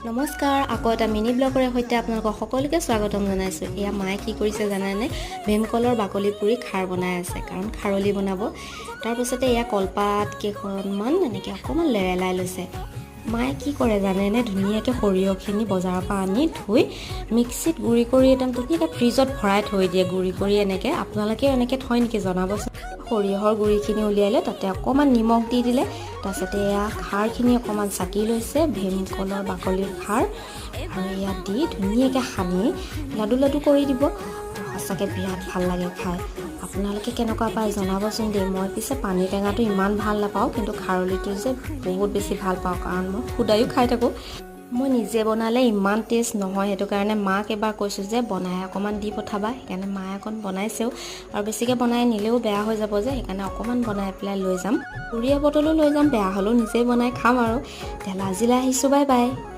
নমস্কাৰ আকৌ এটা মিনি ব্লগৰে সৈতে আপোনালোকক সকলোকে স্বাগতম জনাইছোঁ। এয়া মায়ে কি কৰিছে জানেনে? ভীমকলৰ বাকলি পুৰি খাৰ বনাই আছে, কাৰণ খাৰলি বনাব। তাৰপিছতে এয়া কলপাত কেইখনমান এনেকৈ অকণমান লেৰেলাই লৈছে। মায়ে কি কৰে জানেনে? ধুনীয়াকৈ সৰিয়হখিনি বজাৰৰ পৰা আনি ধুই মিক্সিত গুড়ি কৰি একদম ধুনীয়াকৈ ফ্ৰিজত ভৰাই থৈ দিয়ে গুড়ি কৰি। এনেকৈ আপোনালোকেও এনেকৈ থয় নেকি জনাবচোন। সৰিয়হৰ গুড়িখিনি উলিয়াই লৈ তাতে অকণমান নিমখ দি দিলে। তাৰপিছতে এয়া খাৰখিনি অকণমান চাকি লৈছে, ভীমকলৰ বাকলিৰ খাৰ, আৰু ইয়াত দি ধুনীয়াকৈ সানি লাডু লাডু কৰি দিব। সঁচাকৈ বিৰাট ভাল লাগে খাই। আপোনালোকে কেনেকুৱা পায় জনাবচোন দেই। মই পিছে পানী টেঙাটো ইমান ভাল নাপাওঁ, কিন্তু খাৰলিটো যে বহুত বেছি ভাল পাওঁ, কাৰণ মই সুদায়ো খাই থাকোঁ। মই নিজে বনালে ইমান টেষ্ট নহয়, সেইটো কাৰণে মাক এবাৰ কৈছোঁ যে বনাই অকণমান দি পঠাবা। সেইকাৰণে মায়ে অকণ বনাইছেও, আৰু বেছিকৈ বনাই নিলেও বেয়া হৈ যাব যে, সেইকাৰণে অকণমান বনাই পেলাই লৈ যাম। পুৰিয়া বটলো লৈ যাম, বেয়া হ'লেও নিজেই বনাই খাম আৰু। তেতিয়াহ'লে আজিলৈ আহিছোঁ, বাই বাই।